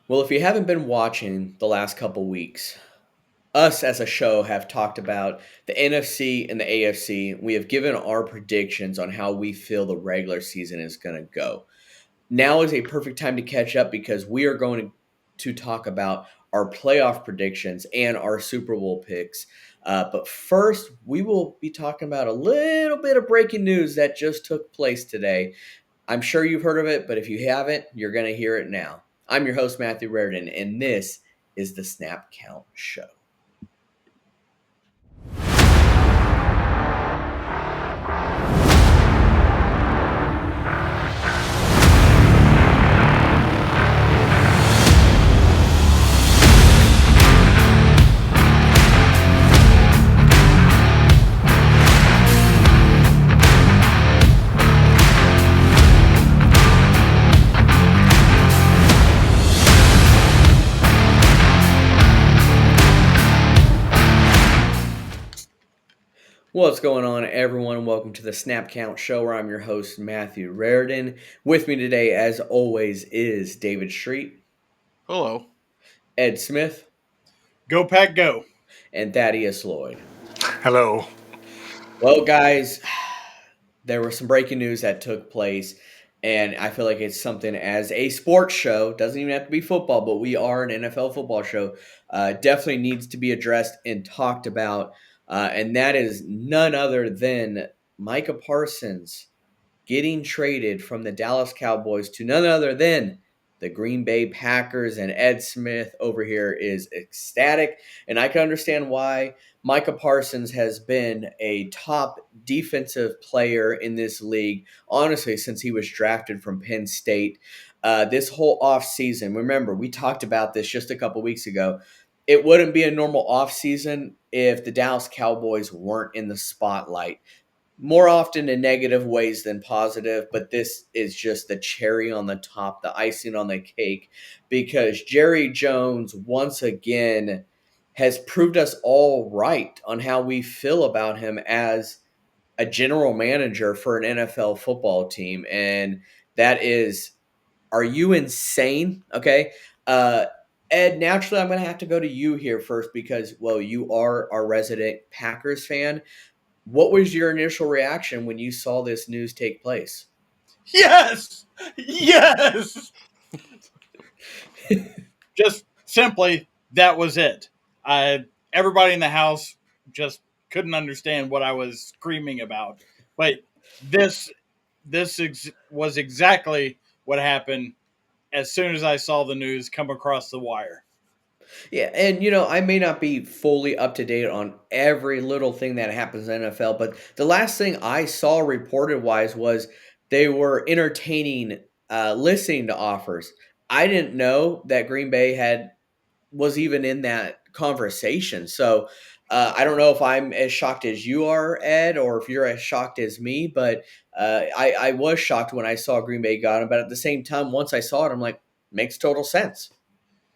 Well, if you haven't been watching the last couple weeks, us as a show have talked about the NFC and the AFC. We have given our predictions on how we feel the regular season is going to go. Now is a perfect time to catch up because we are going to talk about our playoff predictions and our Super Bowl picks. But first, we will be talking about a little bit of breaking news that just took place today. I'm sure you've heard of it, but if you haven't, you're going to hear it now. I'm your host, Matthew Raridan, and this is the Snap Count Show. What's going on, everyone? Welcome to the Snap Count Show, where I'm your host, Matthew Raridan. With me today, as always, is David Street, Hello. Ed Smith, Go Pack Go. and Thaddeus Lloyd. Hello. Well, guys, there was some breaking news that took place, and I feel like it's something as a sports show, doesn't even have to be football, but we are an NFL football show, definitely needs to be addressed and talked about, and that is none other than Micah Parsons getting traded from the Dallas Cowboys to none other than the Green Bay Packers. And Ed Smith over here is ecstatic. And I can understand why. Micah Parsons has been a top defensive player in this league, honestly, since he was drafted from Penn State. This whole offseason, remember, we talked about this just a couple weeks ago. It wouldn't be a normal offseason if the Dallas Cowboys weren't in the spotlight more often in negative ways than positive, but this is just the cherry on the top, the icing on the cake, because Jerry Jones once again has proved us all right on how we feel about him as a general manager for an NFL football team. And that is, are you insane? Okay. Uh, Ed, naturally, I'm going to have to go to you here first because, well, you are our resident Packers fan. What was your initial reaction when you saw this news take place? Yes! Yes! Just simply, that was it. Everybody in the house just couldn't understand what I was screaming about. But this was exactly what happened as soon as I saw the news come across the wire. Yeah, and I may not be fully up to date on every little thing that happens in the NFL, but the last thing I saw reported wise was they were entertaining listening to offers. I didn't know that Green Bay was even in that conversation. So I don't know if I'm as shocked as you are, Ed, or if you're as shocked as me, but I was shocked when I saw Green Bay got him. But at the same time, once I saw it, I'm like, makes total sense.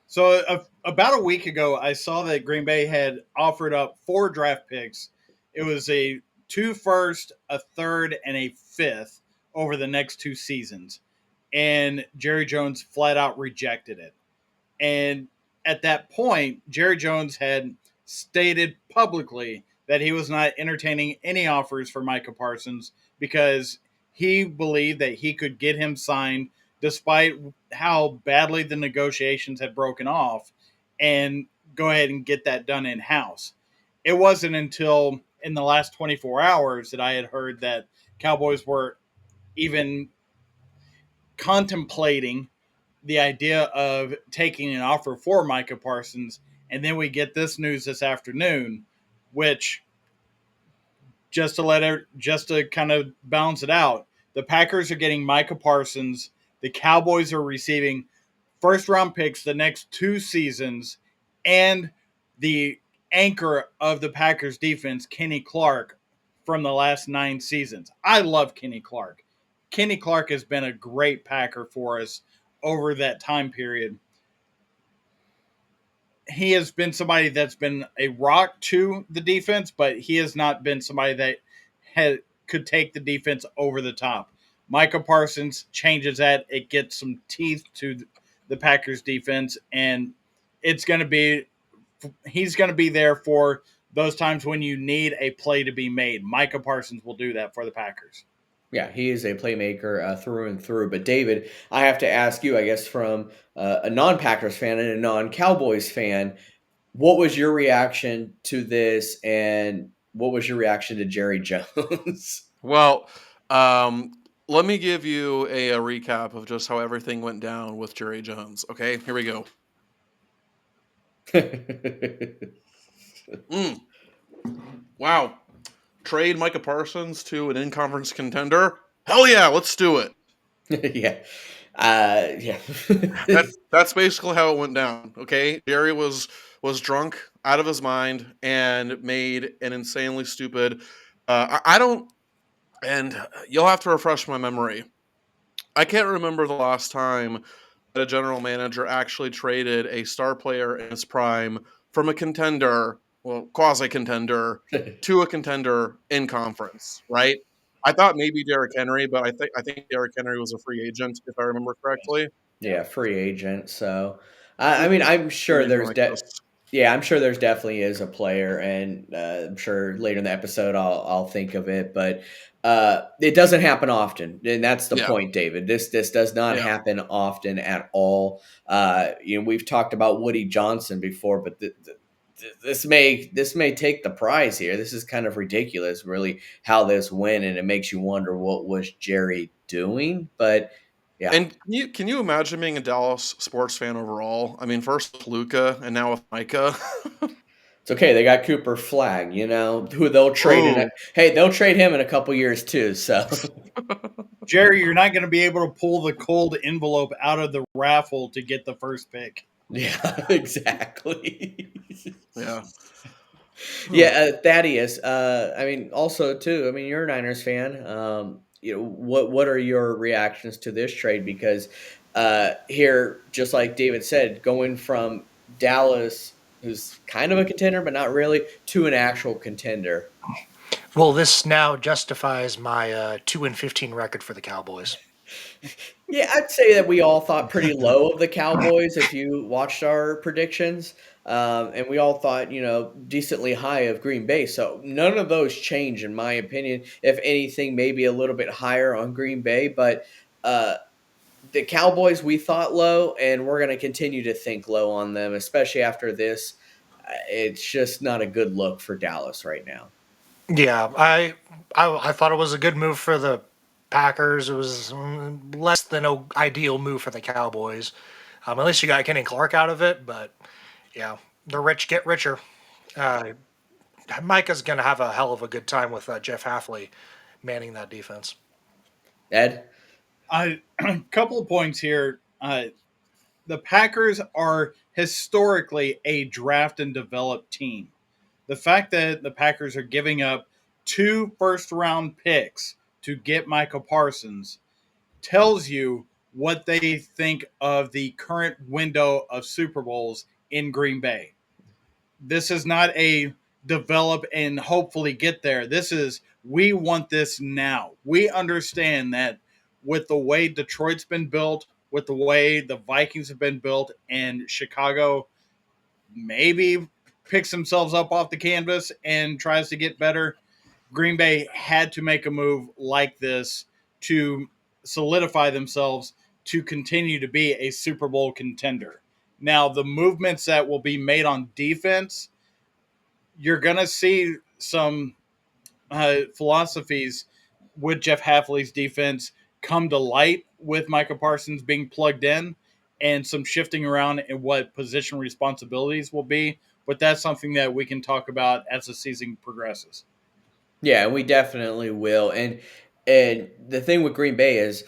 So about a week ago, I saw that Green Bay had offered up 4 draft picks. It was a 2 first, a third, and a fifth over the next 2 seasons, and Jerry Jones flat out rejected it. And at that point, Jerry Jones had stated publicly that he was not entertaining any offers for Micah Parsons because he believed that he could get him signed despite how badly the negotiations had broken off and go ahead and get that done in house. It wasn't until in the last 24 hours that I had heard that Cowboys were even contemplating the idea of taking an offer for Micah Parsons, and then we get this news this afternoon, which just to kind of balance it out, the Packers are getting Micah Parsons, the Cowboys are receiving first round picks the next 2 seasons, and the anchor of the Packers defense, Kenny Clark, from the last 9 seasons. I love Kenny Clark. Kenny Clark has been a great Packer for us over that time period. He has been somebody that's been a rock to the defense, but he has not been somebody that could take the defense over the top. Micah Parsons changes that. It gets some teeth to the Packers defense, and it's going to be he's going to be there for those times when you need a play to be made. Micah Parsons will do that for the Packers. Yeah, he is a playmaker through and through. But David, I have to ask you, I guess, from a non-Packers fan and a non-Cowboys fan, what was your reaction to this, and what was your reaction to Jerry Jones? Well, um, let me give you a recap of just how everything went down with Jerry Jones. Okay, here we go. Mm, wow. Trade Micah Parsons to an in-conference contender? Hell yeah, let's do it. Yeah, yeah. That's basically how it went down. Okay, Jerry was drunk out of his mind and made an insanely stupid. I don't, and you'll have to refresh my memory. I can't remember the last time that a general manager actually traded a star player in his prime from a contender, well, quasi contender, to a contender in conference, right? I thought maybe Derrick Henry, but I think Derrick Henry was a free agent, if I remember correctly. Yeah. Yeah, free agent. So, I mean, I'm sure Anything there's like this. yeah, I'm sure there's definitely is a player, and I'm sure later in the episode I'll think of it, but it doesn't happen often, and that's the Yeah, point, David. This does not yeah. happen often at all. We've talked about Woody Johnson before, but this may take the prize here. This is kind of ridiculous, really, how this went, and it makes you wonder what was Jerry doing, but. Yeah, And can you imagine being a Dallas sports fan overall? I mean, first with Luca and now with Micah. it's okay. They got Cooper Flag, who they'll trade in. Ooh, Hey, they'll trade him in a couple years too. So, Jerry, you're not going to be able to pull the cold envelope out of the raffle to get the first pick. yeah, exactly. yeah. Yeah, Thaddeus. I mean, also too. I mean, you're a Niners fan. What are your reactions to this trade? Because here, just like David said, going from Dallas, who's kind of a contender but not really, to an actual contender. Well, this now justifies my 2-15 record for the Cowboys. Yeah, I'd say that we all thought pretty low of the Cowboys if you watched our predictions. And we all thought, decently high of Green Bay. So none of those change, in my opinion. If anything, maybe a little bit higher on Green Bay. But uh, the Cowboys, we thought low, and we're going to continue to think low on them, especially after this. It's just not a good look for Dallas right now. Yeah, I thought it was a good move for the Packers. It was less than an ideal move for the Cowboys. At least you got Kenny Clark out of it, but yeah, the rich get richer. Uh, Micah's going to have a hell of a good time with Jeff Halfley manning that defense. Ed? A couple of points here. The Packers are historically a draft and develop team. The fact that the Packers are giving up 2 first round picks to get Micah Parsons tells you what they think of the current window of Super Bowls in Green Bay. This is not a develop and hopefully get there. This is we want this now. We understand that with the way Detroit's been built, with the way the Vikings have been built, and Chicago maybe picks themselves up off the canvas and tries to get better. Green Bay had to make a move like this to solidify themselves to continue to be a Super Bowl contender. Now, the movements that will be made on defense, you're going to see some philosophies with Jeff Halfley's defense come to light with Micah Parsons being plugged in and some shifting around in what position responsibilities will be. But that's something that we can talk about as the season progresses. Yeah, we definitely will. And the thing with Green Bay is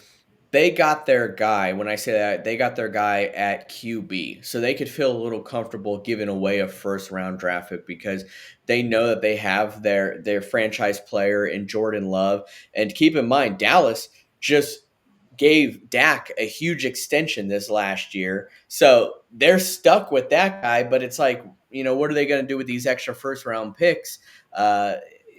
they got their guy. When I say that, they got their guy at QB. So they could feel a little comfortable giving away a first round draft pick because they know that they have their franchise player in Jordan Love. And keep in mind, Dallas just gave Dak a huge extension this last year. So they're stuck with that guy, but it's like, what are they going to do with these extra first round picks?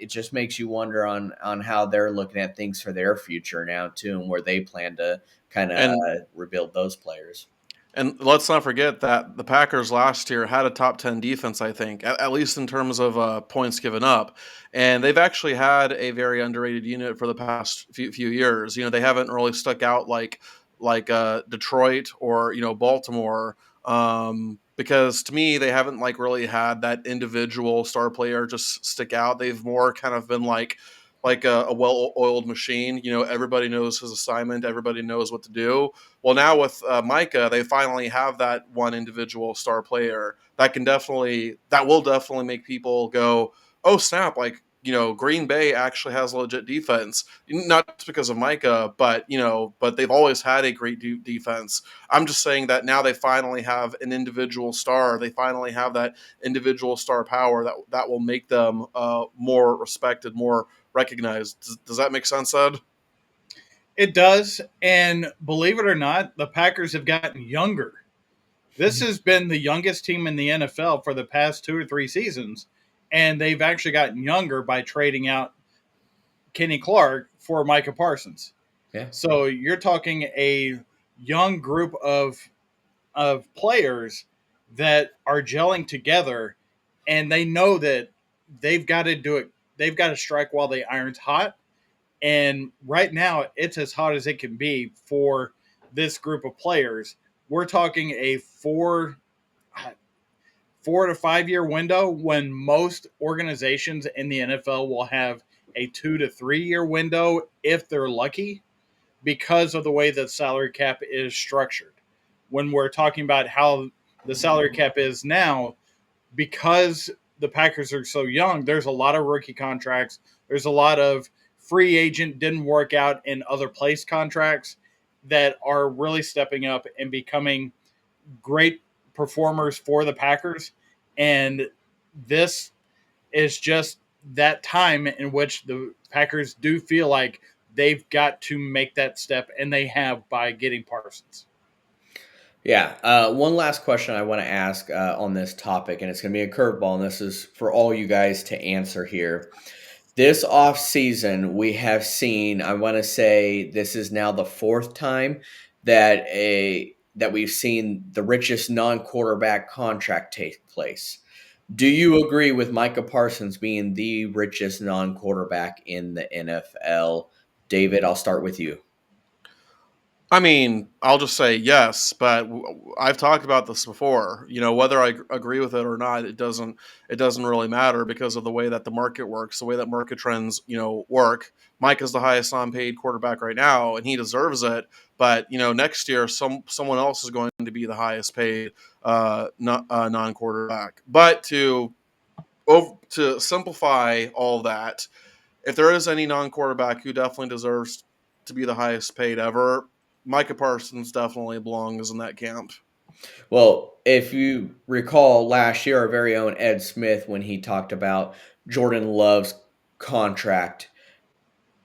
It just makes you wonder on how they're looking at things for their future now too, and where they plan to kind of And rebuild those players. And let's not forget that the Packers last year had a top 10 defense, I think, at least in terms of points given up. And they've actually had a very underrated unit for the past few years. They haven't really stuck out like Detroit or, Baltimore. Because to me, they haven't like really had that individual star player just stick out. They've more kind of been like a well-oiled machine. Everybody knows his assignment. Everybody knows what to do. Well, now with Micah, they finally have that one individual star player that will definitely make people go, "Oh snap!" Like Green Bay actually has a legit defense, not just because of Micah, but they've always had a great defense. I'm just saying that now they finally have an individual star. They finally have that individual star power that will make them more respected, more recognized. Does that make sense, Ed? It does. And believe it or not, the Packers have gotten younger. This has been the youngest team in the NFL for the past 2 or 3 seasons. And they've actually gotten younger by trading out Kenny Clark for Micah Parsons. Yeah. So you're talking a young group of players that are gelling together, and they know that they've got to do it. They've got to strike while the iron's hot. And right now, it's as hot as it can be for this group of players. We're talking a 4 to 5 year window when most organizations in the NFL will have a 2 to 3 year window if they're lucky because of the way the salary cap is structured. When we're talking about how the salary cap is now, because the Packers are so young, there's a lot of rookie contracts. There's a lot of free agent didn't work out in other place contracts that are really stepping up and becoming great performers for the Packers. And this is just that time in which the Packers do feel like they've got to make that step, and they have by getting Parsons. Yeah. One last question I want to ask on this topic, and it's going to be a curveball, and this is for all you guys to answer here. This off season, we have seen. I want to say this is now the fourth time that we've seen the richest non-quarterback contract take place. Do you agree with Micah Parsons being the richest non-quarterback in the NFL? David, I'll start with you. I mean, I'll just say yes, but I've talked about this before. Whether I agree with it or not, it doesn't really matter because of the way that the market works, the way that market trends, work. Mike is the highest non-paid quarterback right now, and he deserves it. But next year, someone else is going to be the highest paid non-quarterback. But to simplify all that, if there is any non-quarterback who definitely deserves to be the highest paid ever, Micah Parsons definitely belongs in that camp. Well, if you recall last year, our very own Ed Smith, when he talked about Jordan Love's contract,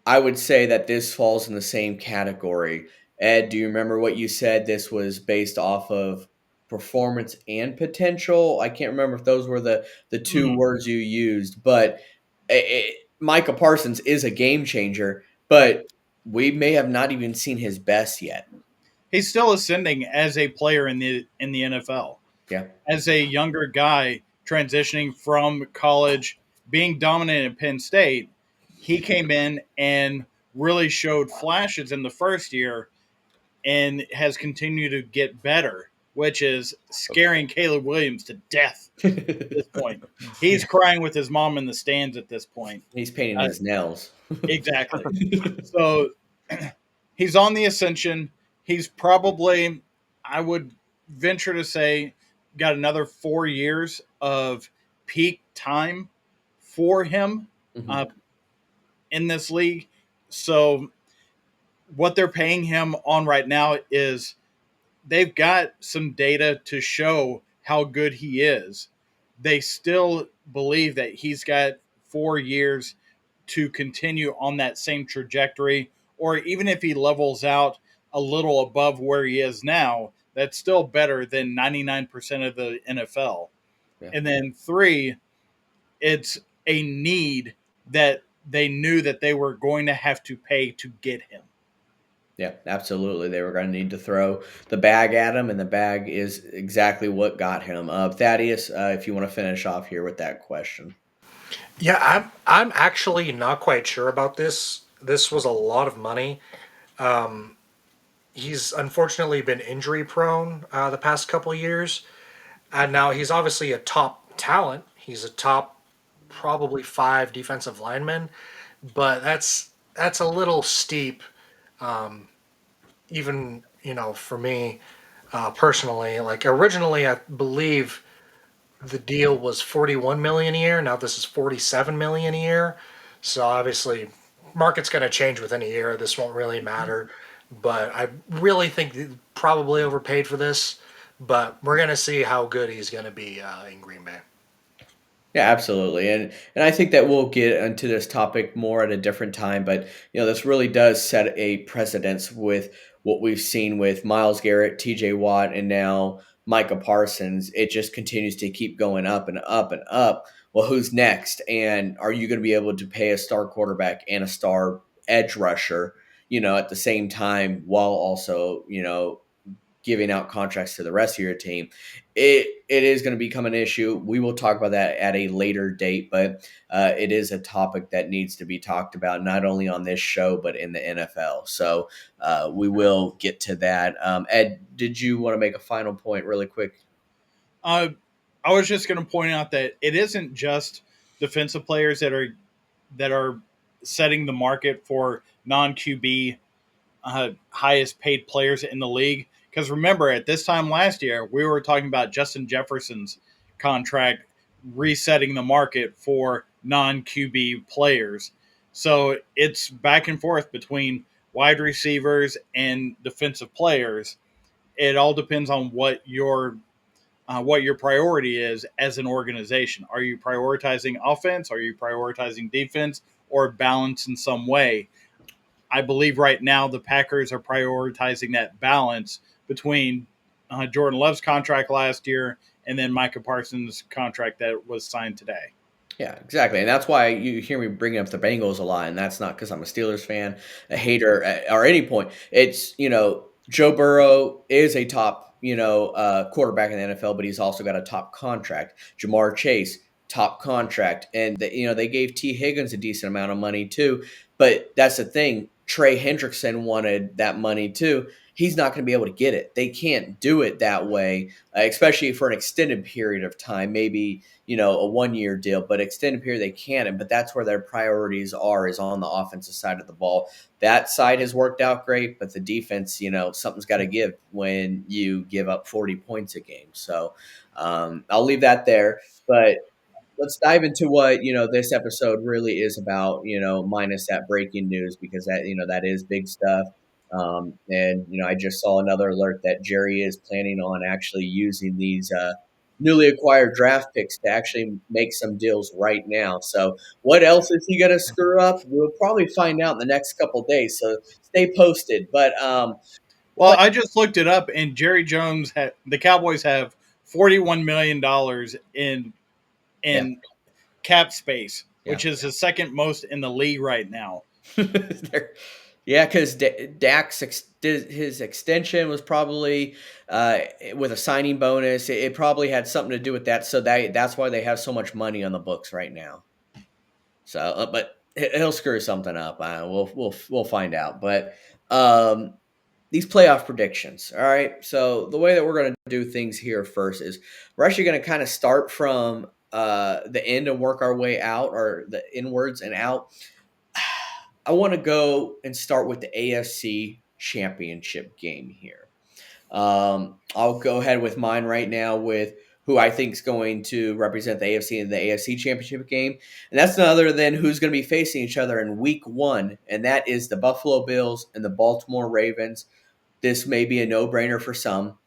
I would say that this falls in the same category. Ed, do you remember what you said? This was based off of performance and potential. I can't remember if those were the two Mm. words you used, but Micah Parsons is a game changer, but we may have not even seen his best yet. He's still ascending as a player in the NFL. Yeah. As a younger guy transitioning from college, being dominant at Penn State, he came in and really showed flashes in the first year and has continued to get better, which is scaring Caleb Williams to death at this point. He's crying with his mom in the stands at this point. He's painting Uh, his nails. exactly. So he's on the ascension. He's probably, I would venture to say, got another 4 years of peak time for him uh, Mhm. in this league. So what they're paying him on right now is they've got some data to show how good he is. They still believe that he's got 4 years to continue on that same trajectory, or even if he levels out a little above where he is now, that's still better than 99% of the NFL. Yeah. And then three, it's a need that they knew that they were going to have to pay to get him. Yeah, absolutely. They were going to need to throw the bag at him, and the bag is exactly what got him. Thaddeus, if you want to finish off here with that question. Yeah, I'm actually not quite sure about this. This was a lot of money. He's unfortunately been injury prone the past couple of years, and now he's obviously a top talent. He's a top probably 5 defensive lineman, but that's a little steep, even for me personally. Like originally, I believe the deal was 41 million a year. Now this is 47 million a year. So obviously, market's going to change within a year. This won't really matter. But I really think they probably overpaid for this. But we're going to see how good he's going to be in Green Bay. Yeah, absolutely. And I think that we'll get into this topic more at a different time, but this really does set a precedence with what we've seen with Miles Garrett, TJ Watt, and now Micah Parsons. It just continues to keep going up and up and up. Well, who's next? And are you going to be able to pay a star quarterback and a star edge rusher, at the same time while also, giving out contracts to the rest of your team? It is going to become an issue. We will talk about that at a later date, but it is a topic that needs to be talked about not only on this show but in the NFL. So we will get to that. Ed, did you want to make a final point really quick? Uh, I was just going to point out that it isn't just defensive players that are setting the market for non QB highest paid players in the league. Because remember, at this time last year, we were talking about Justin Jefferson's contract resetting the market for non QB players. So it's back and forth between wide receivers and defensive players. It all depends on what your priority is as an organization. Are you prioritizing offense? Are you prioritizing defense, or balance in some way? I believe right now the Packers are prioritizing that balance between Jordan Love's contract last year and then Micah Parsons' contract that was signed today. Yeah, exactly. And that's why you hear me bringing up the Bengals a lot. And that's not because I'm a Steelers fan, a hater or any point. It's, Joe Burrow is a top, quarterback in the NFL, but he's also got a top contract. Jamar Chase, top contract. And, they gave T. Higgins a decent amount of money too. But that's the thing. Trey Hendrickson wanted that money too. He's not going to be able to get it. They can't do it that way, especially for an extended period of time, maybe a 1 year deal, but extended period they can. But that's where their priorities is on the offensive side of the ball. That side has worked out great, but the defense, something's got to give when you give up 40 points a game. So I'll leave that there. But let's dive into what this episode really is about, minus that breaking news, because that is big stuff. And I just saw another alert that Jerry is planning on actually using these newly acquired draft picks to actually make some deals right now. So what else is he going to screw up? We'll probably find out in the next couple of days. So stay posted. But Well, I just looked it up, and Jerry Jones, the Cowboys have $41 million yeah, in cap space, yeah. which is the second most in the league right now. Yeah, because his extension was probably with a signing bonus. It probably had something to do with that. So that's why they have so much money on the books right now. So, but he'll screw something up. We'll find out. But these playoff predictions. All right. So the way that we're going to do things here first is we're actually going to kind of start from the end and work our way out, or the inwards and out. I want to go and start with the AFC Championship game here. I'll go ahead with mine right now with who I think is going to represent the AFC in the AFC Championship game. And that's none other than who's going to be facing each other in week 1, and that is the Buffalo Bills and the Baltimore Ravens. This may be a no-brainer for some.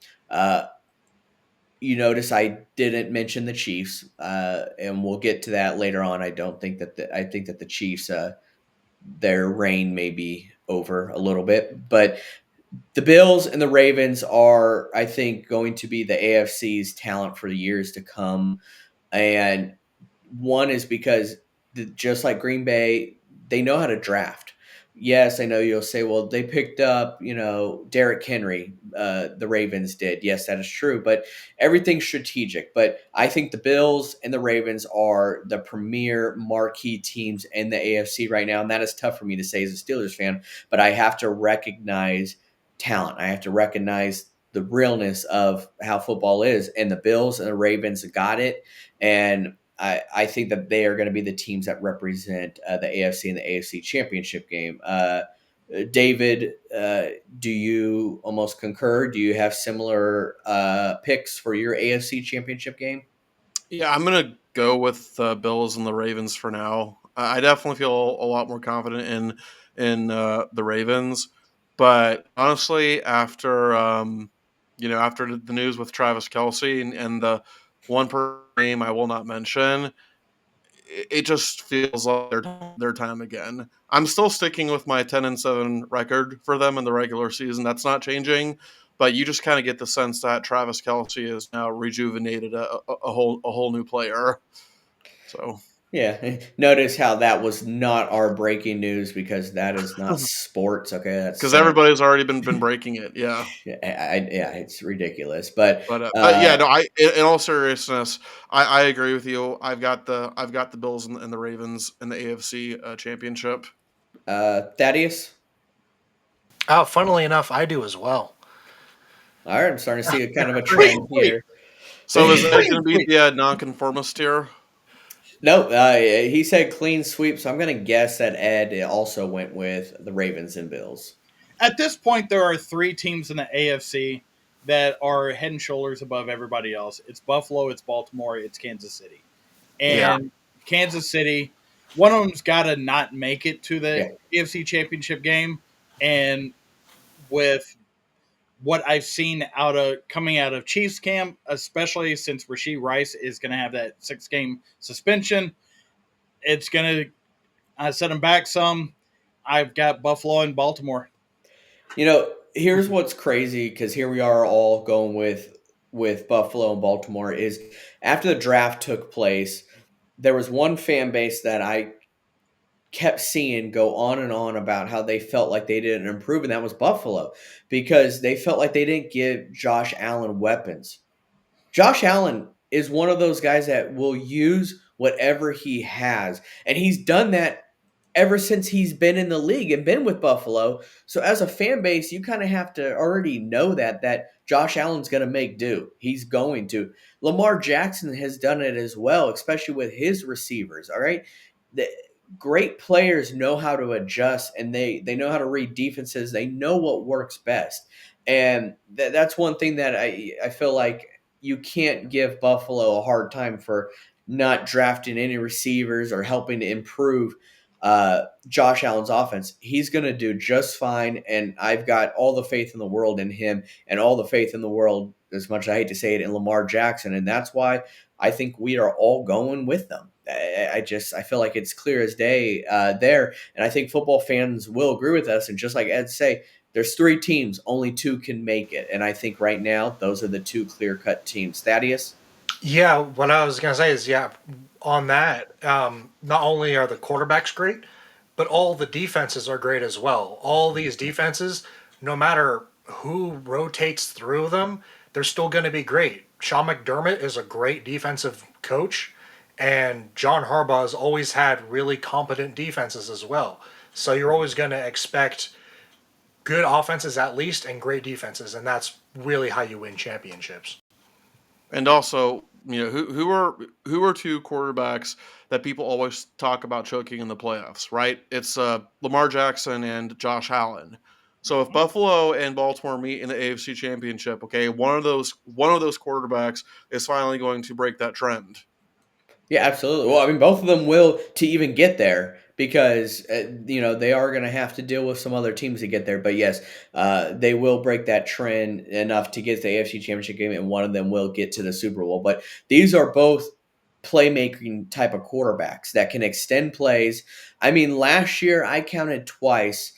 You notice I didn't mention the Chiefs, and we'll get to that later on. I think that the Chiefs their reign may be over a little bit. But the Bills and the Ravens are, I think, going to be the AFC's talent for the years to come. And one is because, just like Green Bay, they know how to draft. yes, I know you'll say, well, they picked up, Derrick Henry. The Ravens did. Yes, that is true. But everything's strategic. But I think the Bills and the Ravens are the premier marquee teams in the AFC right now. And that is tough for me to say as a Steelers fan. But I have to recognize talent. I have to recognize the realness of how football is. And the Bills and the Ravens got it. And I think that they are going to be the teams that represent the AFC and the AFC championship game. David, do you almost concur? Do you have similar picks for your AFC championship game? Yeah, I'm gonna go with the Bills and the Ravens for now. I definitely feel a lot more confident in the Ravens, but honestly, after the news with Travis Kelsey and the one per name I will not mention, it just feels like their time again. I'm still sticking with my 10-7 record for them in the regular season. That's not changing, but you just kind of get the sense that Travis Kelsey is now rejuvenated a whole new player. So Yeah. Notice how that was not our breaking news because that is not sports. Okay, that's because science. everybody's already been breaking it, yeah. Yeah, yeah, it's ridiculous. But But yeah, no. In all seriousness, I agree with you. I've got the Bills and the Ravens in the AFC championship. Thaddeus. Oh, funnily enough, I do as well. All right, I'm starting to see a kind of a Wait, trend wait, here. So is Ed going to be wait. the nonconformist here? No, he said clean sweep, so I'm going to guess that Ed also went with the Ravens and Bills. At this point, there are three teams in the AFC that are head and shoulders above everybody else. It's Buffalo, it's Baltimore, it's Kansas City. Yeah. And Kansas City, one of them's got to not make it to the Yeah. AFC Championship game. And with what I've seen coming out of Chiefs camp, especially since Rashee Rice is going to have that 6-game suspension, it's going to set him back some. I've got Buffalo and Baltimore. Here's what's crazy because here we are all going with Buffalo and Baltimore is after the draft took place, there was one fan base that I kept seeing go on and on about how they felt like they didn't improve, and that was Buffalo because they felt like they didn't give Josh Allen weapons. Josh Allen is one of those guys that will use whatever he has, and he's done that ever since he's been in the league and been with Buffalo. So as a fan base, you kind of have to already know that Josh Allen's going to make do. He's going to. Lamar Jackson has done it as well, especially with his receivers. All right. The great players know how to adjust and they know how to read defenses. They know what works best. And that's one thing that I feel like you can't give Buffalo a hard time for not drafting any receivers or helping to improve Josh Allen's offense. He's going to do just fine, and I've got all the faith in the world in him, and all the faith in the world, as much as I hate to say it, in Lamar Jackson, and that's why I think we are all going with them. I feel like it's clear as day there, and I think football fans will agree with us. And just like Ed say, there's three teams, only two can make it, and I think right now those are the two clear-cut teams. Thaddeus. Yeah, what I was gonna say is, yeah, on that, not only are the quarterbacks great, but all the defenses are great as well. All these defenses, no matter who rotates through them, they're still going to be great. Sean McDermott is a great defensive coach, and John Harbaugh has always had really competent defenses as well. So you're always going to expect good offenses at least and great defenses, and that's really how you win championships. And also, who are two quarterbacks that people always talk about choking in the playoffs, right? It's Lamar Jackson and Josh Allen. So if Buffalo and Baltimore meet in the AFC Championship, okay, one of those quarterbacks is finally going to break that trend. Yeah, absolutely. Well, I mean, both of them will to even get there because they are going to have to deal with some other teams to get there. But yes, they will break that trend enough to get to the AFC Championship game, and one of them will get to the Super Bowl. But these are both playmaking type of quarterbacks that can extend plays. I mean, last year I counted twice,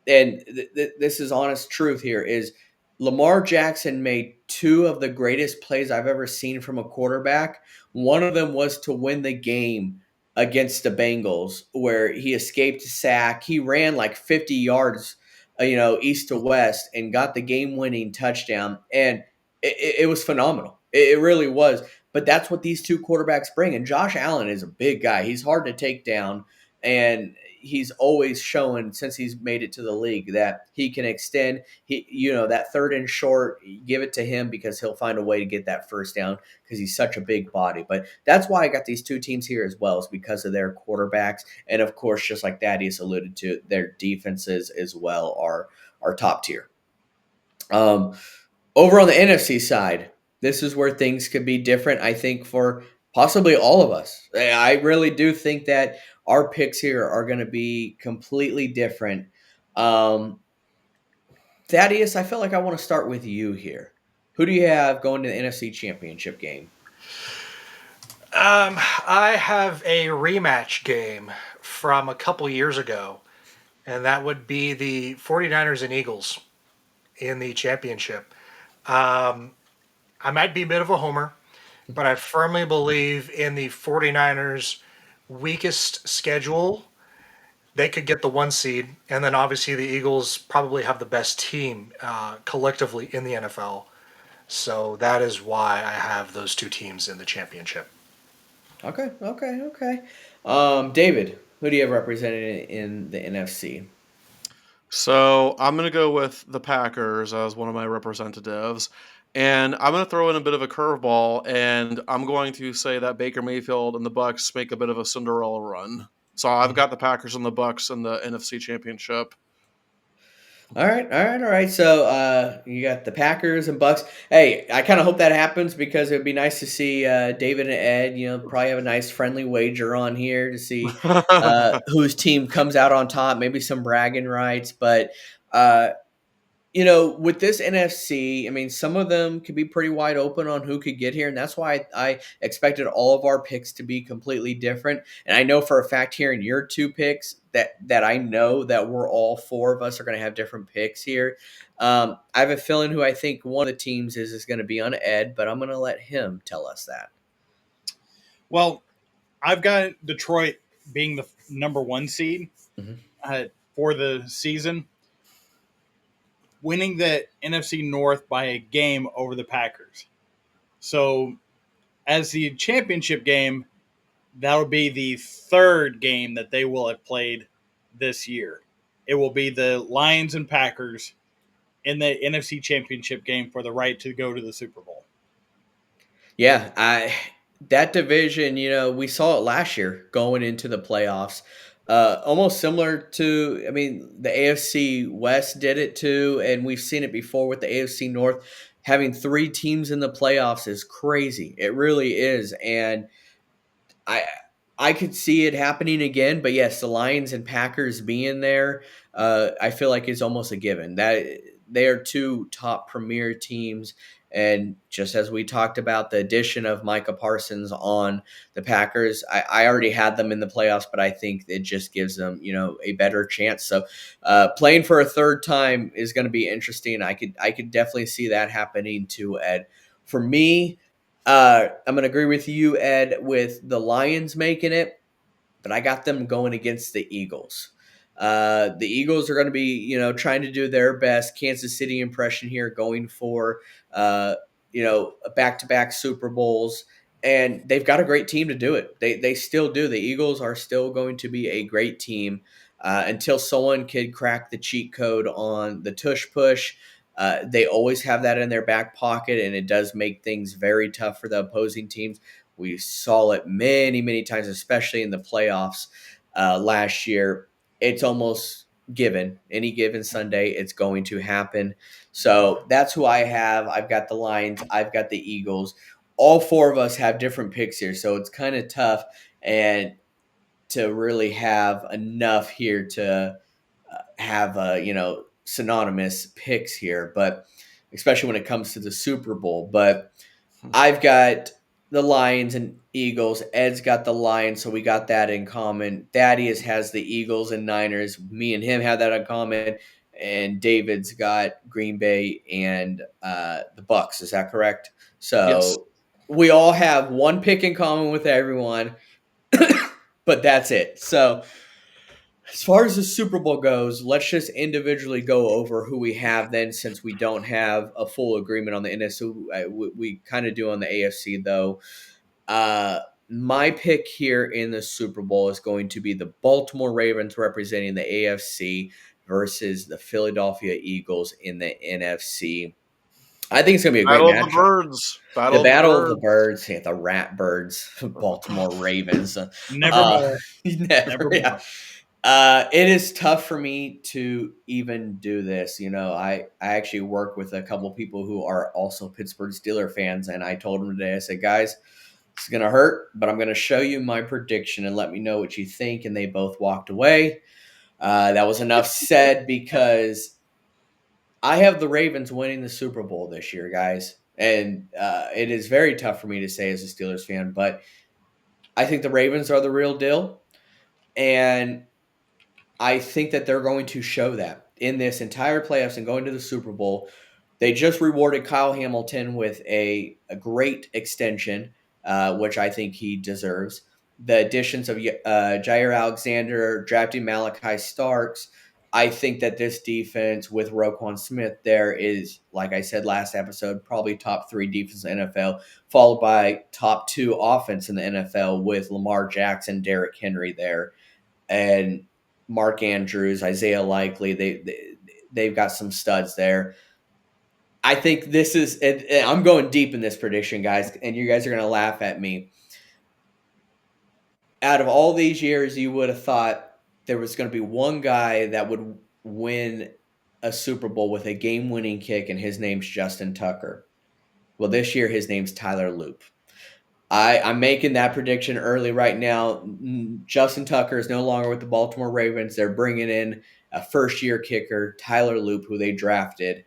and this is honest truth here is Lamar Jackson made two of the greatest plays I've ever seen from a quarterback. One of them was to win the game against the Bengals where he escaped a sack. He ran like 50 yards, east to west and got the game-winning touchdown. And it was phenomenal. It really was. But that's what these two quarterbacks bring. And Josh Allen is a big guy. He's hard to take down. And he's always shown since he's made it to the league that he can extend. That third and short, give it to him because he'll find a way to get that first down because he's such a big body. But that's why I got these two teams here as well, is because of their quarterbacks. And of course, just like Thaddeus alluded to, their defenses as well are top tier. Over on the NFC side, this is where things could be different, I think, for possibly all of us. I really do think that our picks here are going to be completely different. Thaddeus, I feel like I want to start with you here. Who do you have going to the NFC Championship game? I have a rematch game from a couple years ago, and that would be the 49ers and Eagles in the championship. I might be a bit of a homer, but I firmly believe in the 49ers' weakest schedule. They could get the 1 seed, and then obviously the Eagles probably have the best team collectively in the NFL. So that is why I have those two teams in the championship. Okay. David, who do you have represented in the NFC? So I'm going to go with the Packers as one of my representatives. And I'm going to throw in a bit of a curveball, and I'm going to say that Baker Mayfield and the Bucks make a bit of a Cinderella run. So I've got the Packers and the Bucks in the NFC Championship. All right. So you got the Packers and Bucks. Hey, I kind of hope that happens because it would be nice to see David and Ed. Probably have a nice friendly wager on here to see whose team comes out on top. Maybe some bragging rights, but with this NFC, I mean, some of them could be pretty wide open on who could get here, and that's why I expected all of our picks to be completely different. And I know for a fact here in your two picks that I know that we're all four of us are going to have different picks here. I have a feeling who I think one of the teams is going to be on Ed, but I'm going to let him tell us that. Well, I've got Detroit being the number 1 seed for the season, winning the NFC North by a game over the Packers. So, as the championship game, that'll be the third game that they will have played this year. It will be the Lions and Packers in the NFC Championship game for the right to go to the Super Bowl. Yeah, that division, we saw it last year going into the playoffs. Almost similar to, I mean, the AFC West did it too, and we've seen it before with the AFC North. Having 3 teams in the playoffs is crazy. It really is, and I could see it happening again. But yes, the Lions and Packers being there, I feel like is almost a given. That they are 2 top premier teams. And just as we talked about the addition of Micah Parsons on the Packers, I already had them in the playoffs, but I think it just gives them, a better chance. So playing for a third time is going to be interesting. I could definitely see that happening too, Ed. For me, I'm going to agree with you, Ed, with the Lions making it, but I got them going against the Eagles. The Eagles are going to be, trying to do their best Kansas City impression here, going for, back-to-back Super Bowls, and they've got a great team to do it. They still do. The Eagles are still going to be a great team until someone could crack the cheat code on the tush push. They always have that in their back pocket, and it does make things very tough for the opposing teams. We saw it many, many times, especially in the playoffs last year. It's almost given. Any given Sunday, it's going to happen. So that's who I have. I've got the Lions. I've got the Eagles. All 4 of us have different picks here, so it's kind of tough and to really have enough here to have synonymous picks here, but especially when it comes to the Super Bowl. But I've got the Lions and Eagles. Ed's got the Lions, so we got that in common. Thaddeus has the Eagles and Niners. Me and him have that in common. And David's got Green Bay and the Bucks. Is that correct? So Yes. we all have one pick in common with everyone. but that's it. So as far as the Super Bowl goes, let's just individually go over who we have then, since we don't have a full agreement on the NFC. We kind of do on the AFC, though. My pick here in the Super Bowl is going to be the Baltimore Ravens representing the AFC versus the Philadelphia Eagles in the NFC. I think it's going to be a great Battle of the matchup. Birds. The Battle of the Battle of the Birds. Birds, yeah, the Rat Birds, Baltimore Ravens. Nevermore. Never, yeah. Nevermore. It is tough for me to even do this. I actually work with a couple of people who are also Pittsburgh Steelers fans, and I told them today, I said, guys, it's going to hurt, but I'm going to show you my prediction and let me know what you think. And they both walked away. That was enough said, because I have the Ravens winning the Super Bowl this year, guys. And it is very tough for me to say as a Steelers fan, but I think the Ravens are the real deal. And I think that they're going to show that in this entire playoffs and going to the Super Bowl. They just rewarded Kyle Hamilton with a great extension, which I think he deserves. The additions of Jair Alexander, drafting Malachi Starks. I think that this defense with Roquan Smith there is, like I said last episode, probably top 3 defense in the NFL, followed by top 2 offense in the NFL with Lamar Jackson, Derrick Henry there, and Mark Andrews, Isaiah Likely. They've got some studs there. I think this is. I'm going deep in this prediction, guys, and you guys are going to laugh at me. Out of all these years, you would have thought there was going to be one guy that would win a Super Bowl with a game-winning kick, and his name's Justin Tucker. Well, this year his name's Tyler Loop. I'm making that prediction early right now. Justin Tucker is no longer with the Baltimore Ravens. They're bringing in a first-year kicker, Tyler Loop, who they drafted,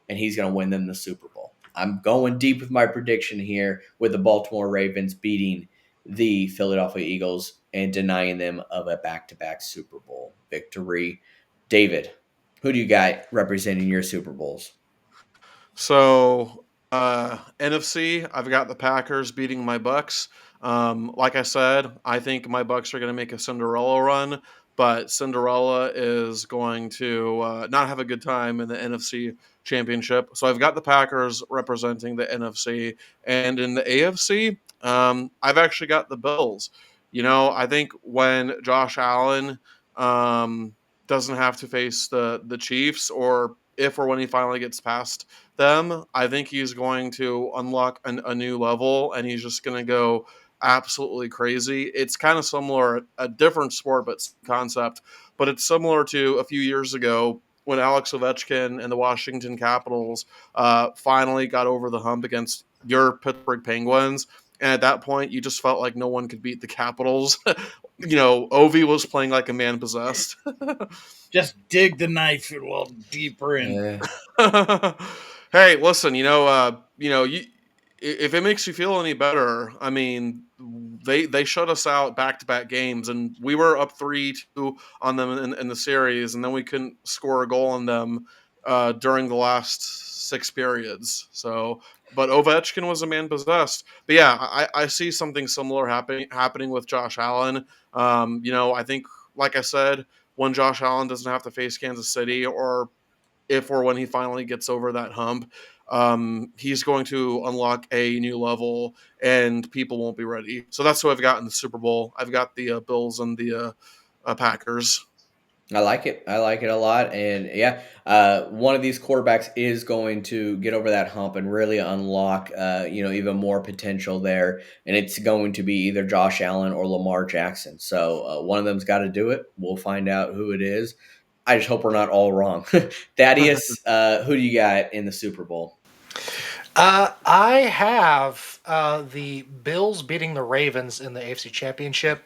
and he's going to win them the Super Bowl. I'm going deep with my prediction here with the Baltimore Ravens beating the Philadelphia Eagles and denying them of a back-to-back Super Bowl victory. David, who do you got representing your Super Bowls? So NFC, I've got the Packers beating my Bucks. Like I said, I think my Bucks are going to make a Cinderella run, but Cinderella is going to not have a good time in the NFC Championship. So I've got the Packers representing the NFC, and in the AFC, I've actually got the Bills. I think when Josh Allen doesn't have to face the Chiefs, or if or when he finally gets past them, I think he's going to unlock a new level, and he's just going to go absolutely crazy. It's kind of similar, a different sport, but concept, but it's similar to a few years ago when Alex Ovechkin and the Washington Capitals finally got over the hump against your Pittsburgh Penguins. And at that point, you just felt like no one could beat the Capitals. Ovi was playing like a man possessed. Just dig the knife a little deeper in. Hey, listen, if it makes you feel any better, I mean, they shut us out back-to-back games, and we were up 3-2 on them in the series, and then we couldn't score a goal on them during the last 6 periods. So, but Ovechkin was a man possessed. But yeah, I see something similar happening with Josh Allen. I think, like I said, when Josh Allen doesn't have to face Kansas City, or if or when he finally gets over that hump, he's going to unlock a new level, and people won't be ready. So that's who I've got in the Super Bowl. I've got the Bills and the Packers. I like it. I like it a lot. And yeah, one of these quarterbacks is going to get over that hump and really unlock, even more potential there. And it's going to be either Josh Allen or Lamar Jackson. So one of them's got to do it. We'll find out who it is. I just hope we're not all wrong. Thaddeus, who do you got in the Super Bowl? I have the Bills beating the Ravens in the AFC Championship.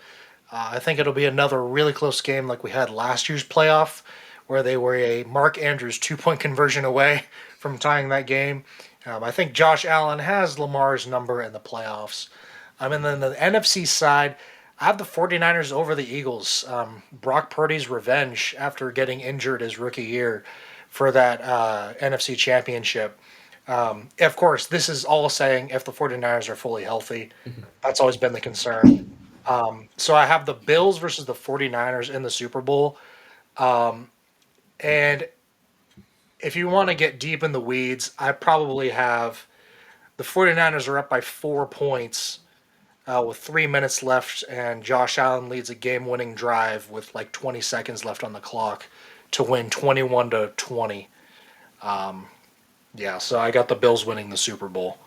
I think it'll be another really close game like we had last year's playoff, where they were a Mark Andrews 2-point conversion away from tying that game. I think Josh Allen has Lamar's number in the playoffs. And then the NFC side, I have the 49ers over the Eagles. Brock Purdy's revenge after getting injured his rookie year for that NFC Championship. Of course, this is all saying if the 49ers are fully healthy. That's always been the concern. So I have the Bills versus the 49ers in the Super Bowl. And if you want to get deep in the weeds, I probably have the 49ers are up by 4 points with 3 minutes left, and Josh Allen leads a game winning drive with like 20 seconds left on the clock to win 21-20. Yeah, so I got the Bills winning the Super Bowl.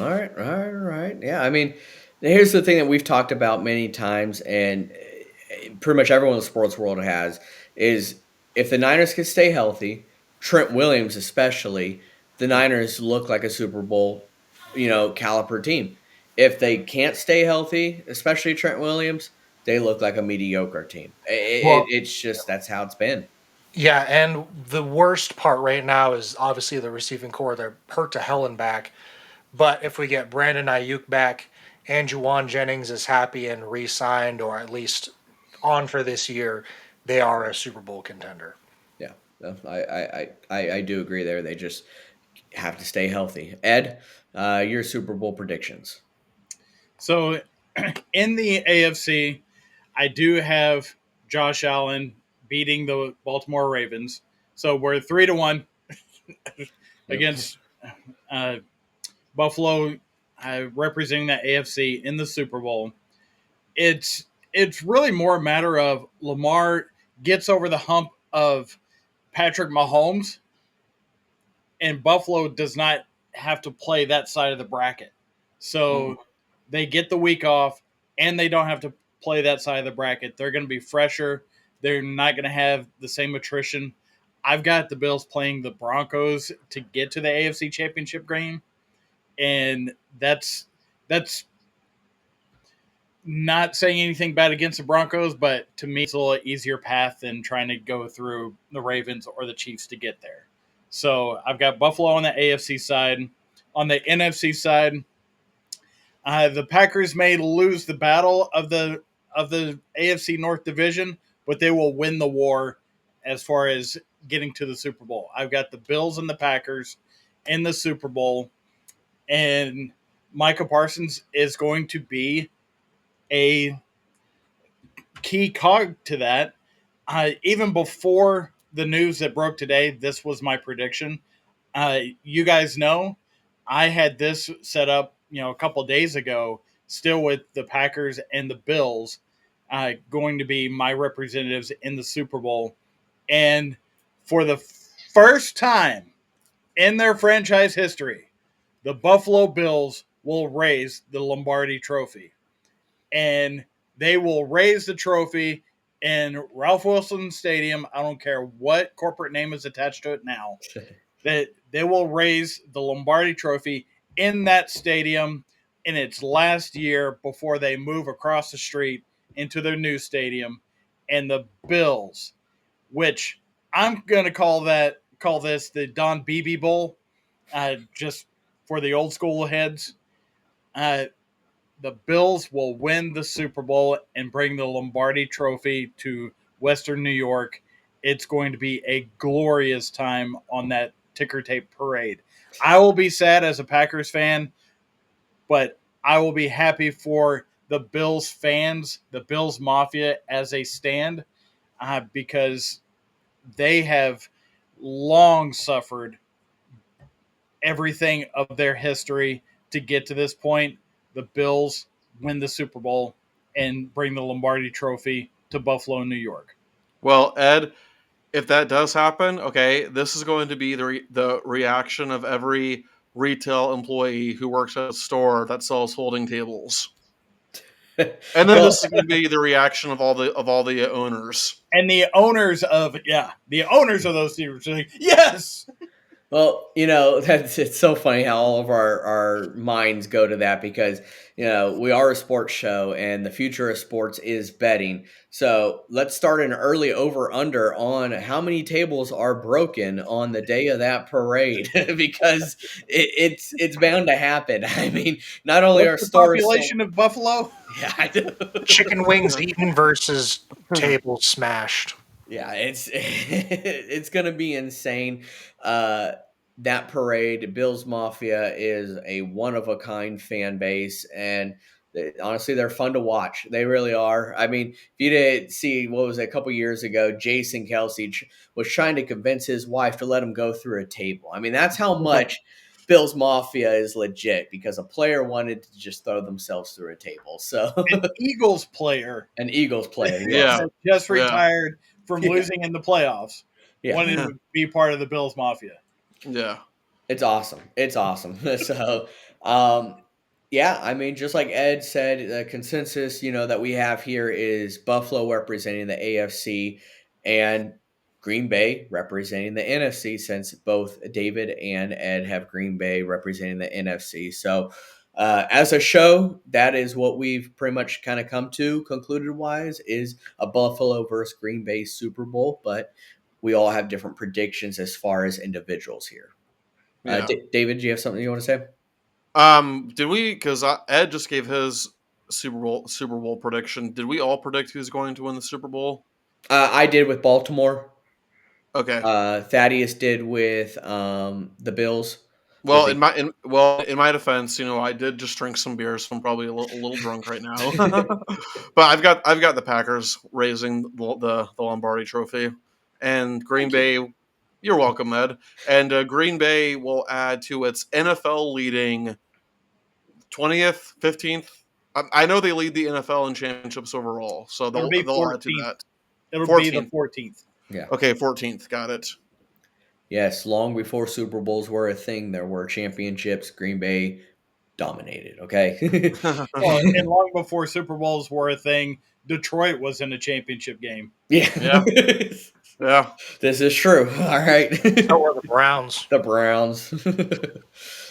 All right, all right, all right. Yeah, I mean, here's the thing that we've talked about many times, and pretty much everyone in the sports world has, is if the Niners can stay healthy, Trent Williams especially, the Niners look like a Super Bowl, caliber team. If they can't stay healthy, especially Trent Williams, they look like a mediocre team. Well, It's just that's how it's been. yeah, and the worst part right now is obviously the receiving core. They're hurt to hell and back. But if we get Brandon Ayuk back and Juwan Jennings is happy and re signed or at least on for this year, they are a Super Bowl contender. Yeah, no, I do agree there. They just have to stay healthy. Ed, your Super Bowl predictions. So in the AFC, I do have Josh Allen beating the Baltimore Ravens. So we're 3-1 Yep. against uh, Buffalo, representing the AFC in the Super Bowl. It's really more a matter of Lamar gets over the hump of Patrick Mahomes, and Buffalo does not have to play that side of the bracket. So they get the week off, and they don't have to play that side of the bracket. They're going to be fresher. They're not going to have the same attrition. I've got the Bills playing the Broncos to get to the AFC Championship game, and that's not saying anything bad against the Broncos, but to me, it's a little easier path than trying to go through the Ravens or the Chiefs to get there. So I've got Buffalo on the AFC side. On the NFC side, the Packers may lose the battle of the AFC North Division, but they will win the war as far as getting to the Super Bowl. I've got the Bills and the Packers in the Super Bowl, and Micah Parsons is going to be a key cog to that. Even before the news that broke today, this was my prediction. You guys know I had this set up, a couple days ago, still with the Packers and the Bills going to be my representatives in the Super Bowl. And for the first time in their franchise history, the Buffalo Bills will raise the Lombardi Trophy. And they will raise the trophy in Ralph Wilson Stadium. I don't care what corporate name is attached to it now. That they will raise the Lombardi Trophy in that stadium in its last year before they move across the street into their new stadium. And the Bills, which I'm gonna call this the Don Beebe Bowl, just for the old school heads. Uh, the Bills will win the Super Bowl and bring the Lombardi Trophy to Western New York. It's going to be a glorious time on that ticker tape parade. I will be sad as a Packers fan, but I will be happy for the Bills fans, the Bills Mafia as a stand, because they have long suffered everything of their history to get to this point. The Bills win the Super Bowl and bring the Lombardi Trophy to Buffalo, New York. Well, Ed, if that does happen, okay, this is going to be the reaction of every retail employee who works at a store that sells folding tables. And then Well, this is going to be the reaction of all the owners. And the owners of those teams are like, yes. Well, it's so funny how all of our minds go to that because, we are a sports show and the future of sports is betting. So let's start an early over under on how many tables are broken on the day of that parade because it's bound to happen. I mean, not only What's are the stores population of Buffalo? yeah, I do. Chicken wings eaten versus tables smashed. Yeah, it's gonna be insane. That parade, Bills Mafia is a one of a kind fan base, and Honestly, they're fun to watch. They really are. I mean, if you did see what was it, a couple years ago, Jason Kelsey was trying to convince his wife to let him go through a table. I mean, that's how much Bills Mafia is legit because a player wanted to just throw themselves through a table. So, An Eagles player an Eagles player, Yeah. yes, that just Yeah. retired from Yeah. losing in the playoffs yeah. wanted to be part of the Bills Mafia. Yeah. It's awesome. It's awesome. So, um, yeah, I mean, just like Ed said, the consensus, that we have here is Buffalo representing the AFC and Green Bay representing the NFC, since both David and Ed have Green Bay representing the NFC. So, as a show, that is what we've pretty much kind of come to concluded wise is a Buffalo versus Green Bay Super Bowl, but we all have different predictions as far as individuals here. Yeah. David, do you have something you want to say? Did we? Because Ed just gave his Super Bowl prediction. Did we all predict who's going to win the Super Bowl? I did with Baltimore. Okay. Thaddeus did with the Bills. With Well, the in my defense, I did just drink some beer, so I'm probably a little drunk right now. But I've got the Packers raising the Lombardi Trophy, and Green Thank you. Bay. You're welcome, Ed. And Green Bay will add to its NFL leading 20th, 15th. I know they lead the NFL in championships overall, so It'll they'll be they'll add to 14th. that. It'll be the 14th. 14th. Yeah. Okay, 14th. Got it. Yes. Long before Super Bowls were a thing, there were championships. Green Bay dominated. Okay. Well, and long before Super Bowls were a thing, Detroit was in a championship game. Yeah. Yeah. Yeah. This is true. All right. So were the Browns. The Browns.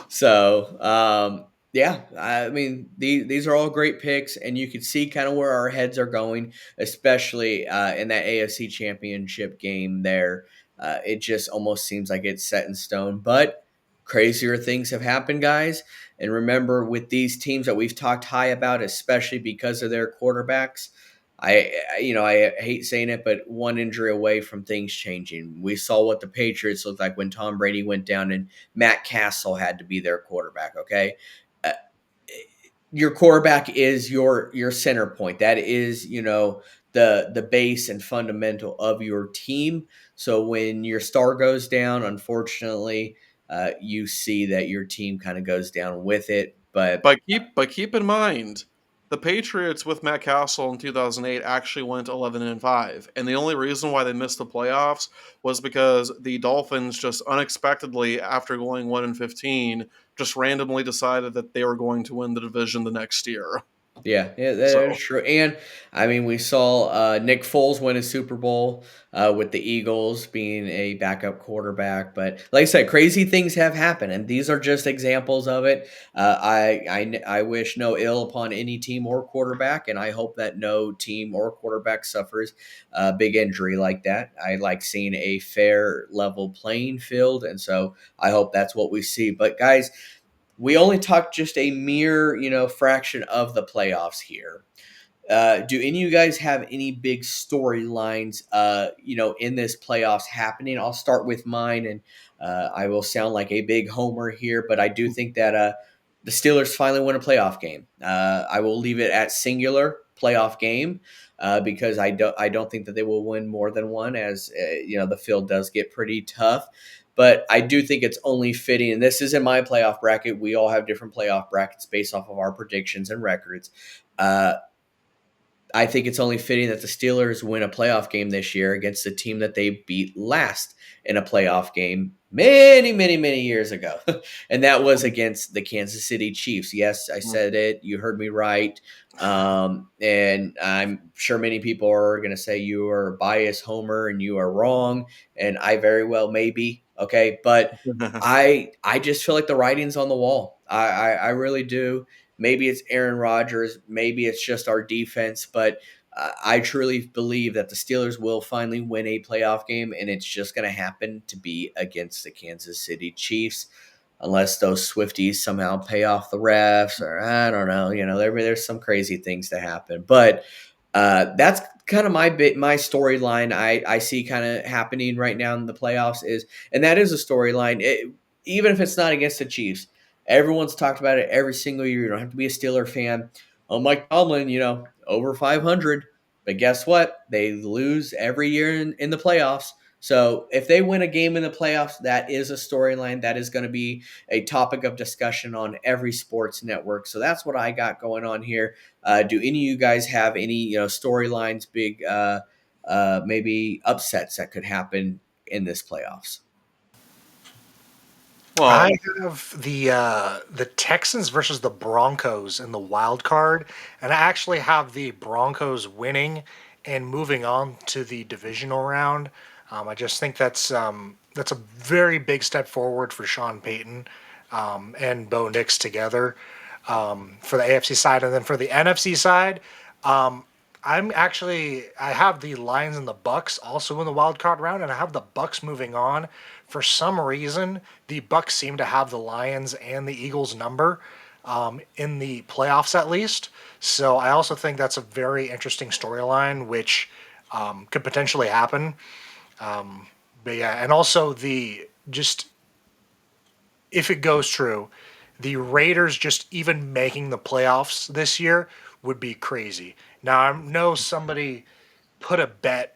So, yeah, I mean, these are all great picks, and you can see kind of where our heads are going, especially in that AFC Championship game there. It just almost seems like it's set in stone, but crazier things have happened, guys. And remember, with these teams that we've talked high about, especially because of their quarterbacks, I hate saying it, but one injury away from things changing. We saw what the Patriots looked like when Tom Brady went down and Matt Castle had to be their quarterback. Okay, uh, your quarterback is your center point. That is the base and fundamental of your team. So when your star goes down, unfortunately, you see that your team kind of goes down with it. But But keep in mind, the Patriots with Matt Castle in 2008 actually went 11-5, and the only reason why they missed the playoffs was because the Dolphins just unexpectedly, after going 1-15, just randomly decided that they were going to win the division the next year. yeah, that is So true. And I mean, we saw Nick Foles win a Super Bowl with the Eagles being a backup quarterback. But like I said, crazy things have happened, and these are just examples of it. I wish no ill upon any team or quarterback, and I hope that no team or quarterback suffers a big injury like that. I like seeing a fair, level playing field, and so I hope that's what we see. But guys, we only talked just a mere, fraction of the playoffs here. Do any of you guys have any big storylines, in this playoffs happening? I'll start with mine, and I will sound like a big homer here, but I do think that the Steelers finally win a playoff game. I will leave it at singular playoff game because I don't think that they will win more than one, as the field does get pretty tough. But I do think it's only fitting, and this is in my playoff bracket. We all have different playoff brackets based off of our predictions and records. I think it's only fitting that the Steelers win a playoff game this year against the team that they beat last in a playoff game many, many, many years ago. And that was against the Kansas City Chiefs. Yes, I said it. You heard me right. And I'm sure many people are going to say you are a biased homer and you are wrong. And I very well may be. Okay. But I just feel like the writing's on the wall. I really do. Maybe it's Aaron Rodgers. Maybe it's just our defense. But I truly believe that the Steelers will finally win a playoff game, and it's just going to happen to be against the Kansas City Chiefs, unless those Swifties somehow pay off the refs, or I don't know. There's some crazy things to happen. But that's kind of my storyline. I see kind of happening right now in the playoffs and that is a storyline. Even if it's not against the Chiefs. Everyone's talked about it every single year. You don't have to be a Steeler fan. Mike Tomlin, over 500. But guess what? They lose every year in the playoffs. So if they win a game in the playoffs, that is a storyline. That is going to be a topic of discussion on every sports network. So that's what I got going on here. Do any of you guys have any storylines, big maybe upsets that could happen in this playoffs? Well, I have the Texans versus the Broncos in the wild card, and I actually have the Broncos winning and moving on to the divisional round. I just think that's a very big step forward for Sean Payton and Bo Nix together for the AFC side, and then for the NFC side. Um, I have the Lions and the Bucks also in the wild card round, and I have the Bucks moving on. For some reason, the Bucks seem to have the Lions and the Eagles number in the playoffs at least. So I also think that's a very interesting storyline, which could potentially happen. But yeah, and also the just if it goes true, the Raiders just even making the playoffs this year would be crazy. Now I know somebody put $1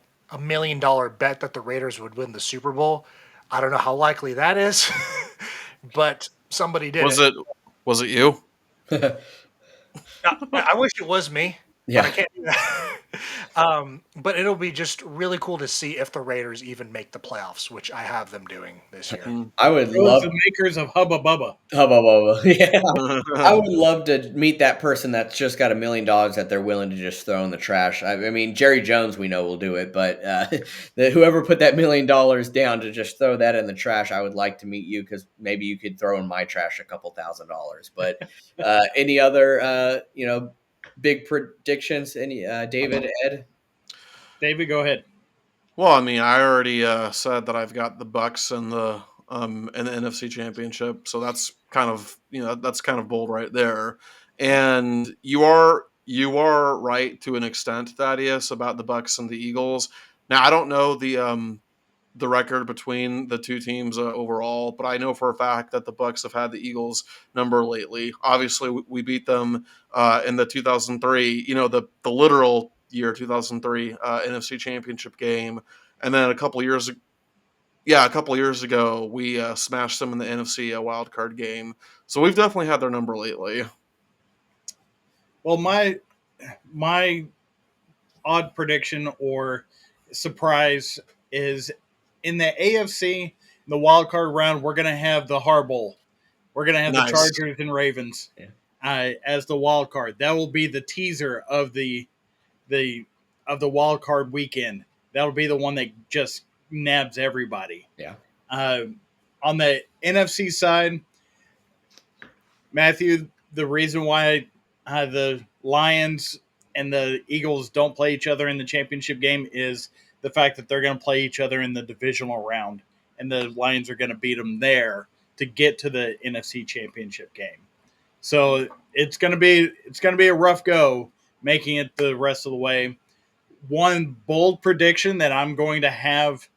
million bet that the Raiders would win the Super Bowl. I don't know how likely that is, but somebody did was it. it was it you? I wish it was me, but I Yeah. can't do that. But it'll be just really cool to see if the Raiders even make the playoffs, which I have them doing this year. Mm. I would It was love the makers of Hubba Bubba. Hubba Bubba. Yeah. I would love to meet that person that's just got $1 million that they're willing to just throw in the trash. I mean, Jerry Jones, we know will do it, but whoever put that $1 million down to just throw that in the trash, I would like to meet you because maybe you could throw in my trash a couple $1,000. But any other, big predictions? Any David, Ed? David, go ahead. Well, I mean, I already said that I've got the Bucks in the NFC Championship, so that's kind of that's kind of bold right there. And you are right to an extent, Thaddeus, about the Bucks and the Eagles. Now, I don't know the record between the two teams overall, but I know for a fact that the Bucks have had the Eagles number lately. Obviously, we beat them in the 2003, the literal year 2003 NFC Championship game, and then a couple years ago, we smashed them in the NFC wild card game. So we've definitely had their number lately. Well, my odd prediction or surprise is in the AFC, in the wild card round, we're going to have the Har Bowl. We're going to have the Nice. Chargers and Ravens Yeah. as the wild card. That will be the teaser of the wild card weekend. That'll be the one that just nabs everybody. Yeah. Uh, on the NFC side, Matthew, the reason why the Lions and the Eagles don't play each other in the championship game is the fact that they're going to play each other in the divisional round, and the Lions are going to beat them there to get to the NFC championship game. So it's gonna be a rough go making it the rest of the way. One bold prediction that I'm going to have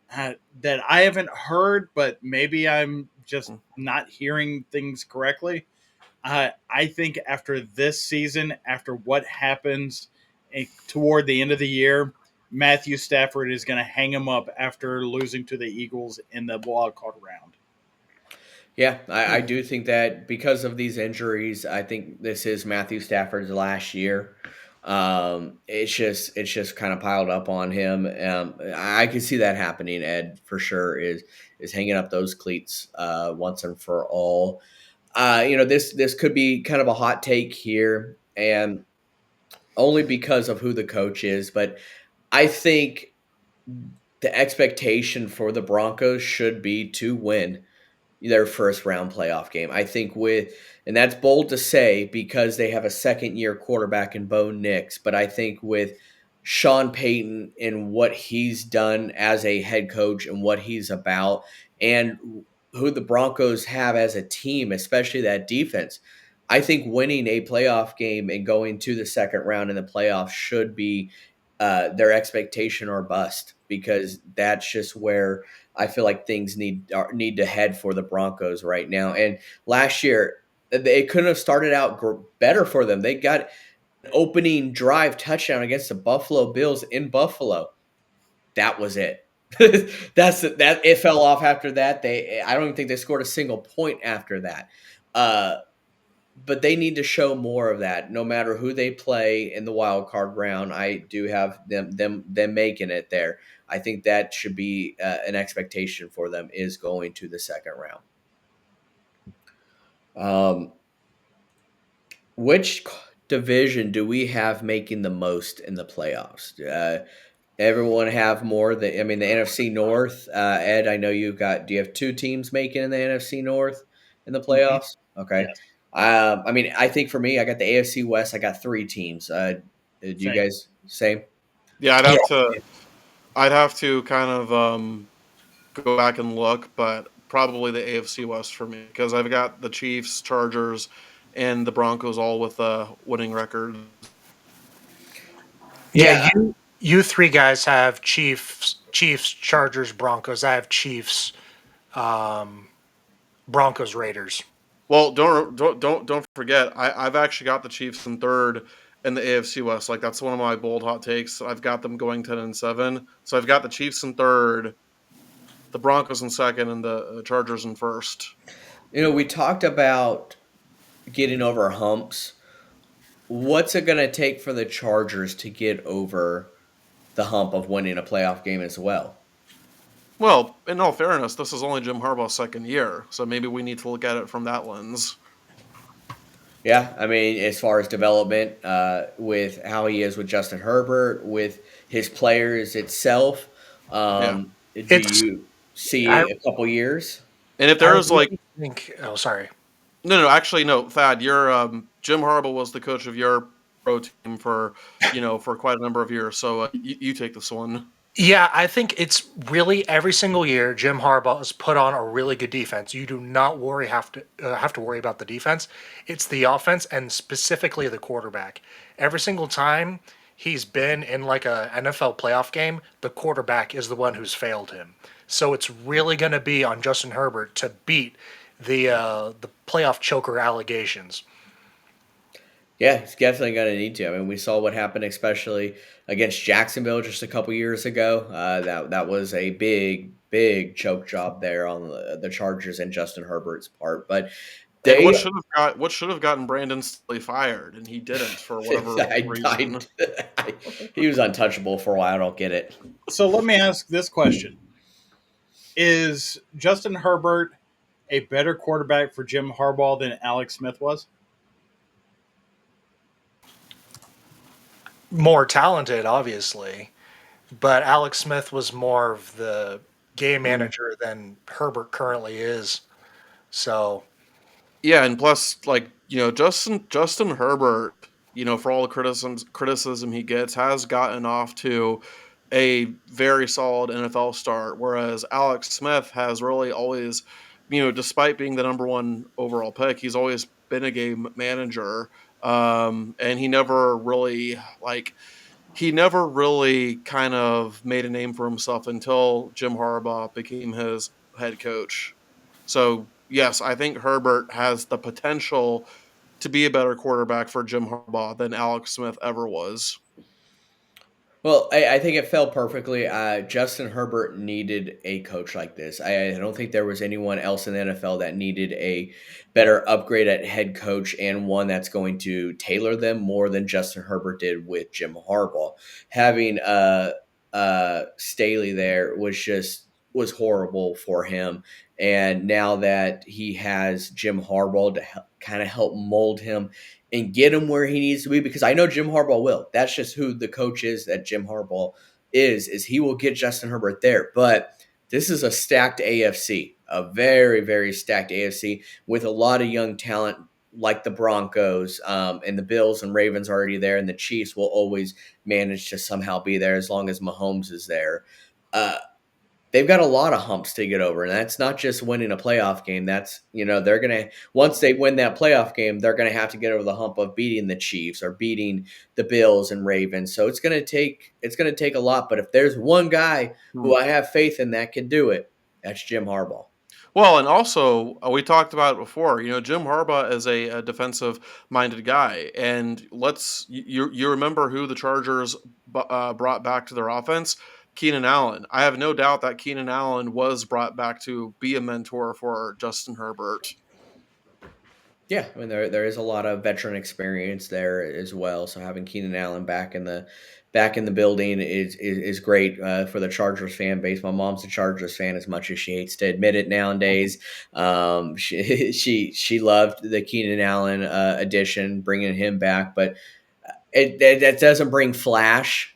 that I haven't heard, but maybe I'm just not hearing things correctly. I think after this season, after what happens toward the end of the year, Matthew Stafford is going to hang him up after losing to the Eagles in the wild card round. Yeah, I do think that because of these injuries, I think this is Matthew Stafford's last year. It's just kind of piled up on him. I can see that happening. Ed for sure is hanging up those cleats once and for all. This could be kind of a hot take here, and only because of who the coach is. But I think the expectation for the Broncos should be to win their first round playoff game. I think and that's bold to say because they have a second year quarterback in Bo Nix, but I think with Sean Payton and what he's done as a head coach and what he's about and who the Broncos have as a team, especially that defense, I think winning a playoff game and going to the second round in the playoffs should be their expectation or bust because that's just where I feel like things need to head for the Broncos right now. And last year, It couldn't have started out better for them. They got an opening drive touchdown against the Buffalo Bills in Buffalo. That was it. That it fell off after that. I don't even think they scored a single point after that. But they need to show more of that. No matter who they play in the wild card round, I do have them making it there. I think that should be an expectation for them, is going to the second round. Which division do we have making the most in the playoffs? Everyone have more. The NFC North. Ed, I know you've got. Do you have two teams making in the NFC North in the Mhm. playoffs? Okay. Yes. I think for me, I got the AFC West. I got three teams. Do you Same. guys same? Yeah, Yeah. I'd have to kind of go back and look, but probably the AFC West for me because I've got the Chiefs, Chargers, and the Broncos all with winning records. Yeah, you three guys have Chiefs, Chargers, Broncos. I have Chiefs, Broncos, Raiders. Well, don't forget, I've actually got the Chiefs in third in the AFC West. Like that's one of my bold hot takes. I've got them going 10-7. So I've got the Chiefs in third, the Broncos in second, and the Chargers in first. We talked about getting over humps. What's it going to take for the Chargers to get over the hump of winning a playoff game as well? Well, in all fairness, this is only Jim Harbaugh's second year, so maybe we need to look at it from that lens. Yeah, as far as development, with how he is with Justin Herbert, with his players itself, Yeah, do It's you see I a couple years? and if I there is like really think. Oh, sorry. no, actually no, Thad, your Jim Harbaugh was the coach of your pro team for for quite a number of years, so you take this one. Yeah, I think it's really every single year Jim Harbaugh has put on a really good defense. You do not have to worry about the defense. It's the offense and specifically the quarterback. Every single time he's been in like a NFL playoff game, the quarterback is the one who's failed him. So it's really going to be on Justin Herbert to beat the playoff choker allegations. Yeah, he's definitely going to need to. We saw what happened, especially against Jacksonville just a couple years ago. That was a big choke job there on the Chargers and Justin Herbert's part. But And they, what should have gotten Brandon Staley fired, and he didn't for whatever reason. he was untouchable for a while. I don't get it. So let me ask this question: Is Justin Herbert a better quarterback for Jim Harbaugh than Alex Smith was? More talented, obviously, but Alex Smith was more of the game manager than Herbert currently is. So, Yeah, and plus, like Justin Herbert, for all the criticism he gets, has gotten off to a very solid NFL start, whereas Alex Smith has really always, despite being the number one overall pick, he's always been a game manager, and he never really kind of made a name for himself until Jim Harbaugh became his head coach. So, yes, I think Herbert has the potential to be a better quarterback for Jim Harbaugh than Alex Smith ever was. Well, I think it fell perfectly. Justin Herbert needed a coach like this. I don't think there was anyone else in the NFL that needed a better upgrade at head coach and one that's going to tailor them more than Justin Herbert did with Jim Harbaugh. Having Staley there was horrible for him. And now that he has Jim Harbaugh to kind of help mold him and get him where he needs to be, because I know Jim Harbaugh will. That's just who the coach is that Jim Harbaugh is he will get Justin Herbert there. But this is a stacked AFC, a very, very stacked AFC with a lot of young talent like the Broncos and the Bills and Ravens already there, and the Chiefs will always manage to somehow be there as long as Mahomes is there. They've got a lot of humps to get over, and that's not just winning a playoff game. That's, they're going to, once they win that playoff game, they're going to have to get over the hump of beating the Chiefs or beating the Bills and Ravens. So it's going to take a lot. But if there's one guy who I have faith in that can do it, that's Jim Harbaugh. Well, and also we talked about it before. Jim Harbaugh is a defensive-minded guy, and you remember who the Chargers brought back to their offense? Keenan Allen. I have no doubt that Keenan Allen was brought back to be a mentor for Justin Herbert. Yeah, I mean there is a lot of veteran experience there as well. So having Keenan Allen back in the building is great for the Chargers fan base. My mom's a Chargers fan as much as she hates to admit it nowadays. She loved the Keenan Allen addition, bringing him back, but that doesn't bring flash.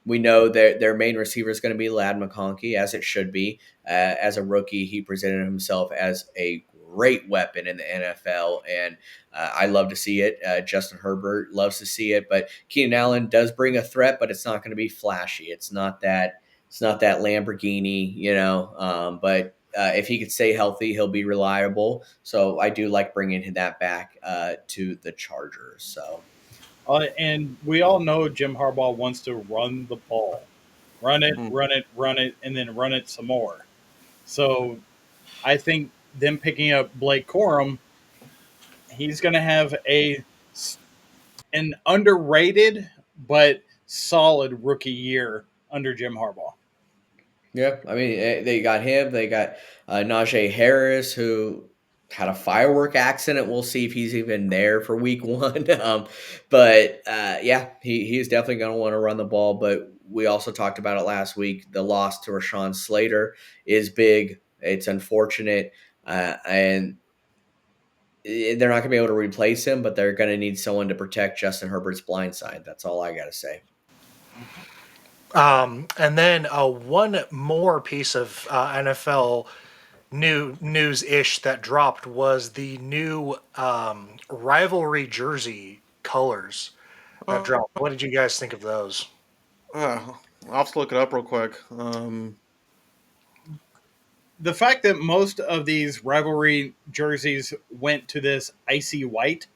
We know that their main receiver is going to be Lad McConkey, as it should be. As a rookie, he presented himself as a great weapon in the NFL, and I love to see it. Justin Herbert loves to see it, but Keenan Allen does bring a threat, but it's not going to be flashy. It's not that. It's not that Lamborghini, but if he could stay healthy, he'll be reliable. So I do like bringing that back to the Chargers. So. And we all know Jim Harbaugh wants to run the ball, run it, Mhm. run it, run it, and then run it some more. So I think them picking up Blake Corum, he's going to have an underrated but solid rookie year under Jim Harbaugh. Yeah, I mean, they got him. They got Najee Harris, who had a firework accident. We'll see if he's even there for week one. But yeah, he's definitely going to want to run the ball. But we also talked about it last week. The loss to Rashawn Slater is big. It's unfortunate, and they're not going to be able to replace him. But they're going to need someone to protect Justin Herbert's blind side. That's all I got to say. And then one more piece of NFL news-ish that dropped was the new rivalry jersey colors that Uh, dropped. What did you guys think of those? I'll have to look it up real quick. The fact that most of these rivalry jerseys went to this icy white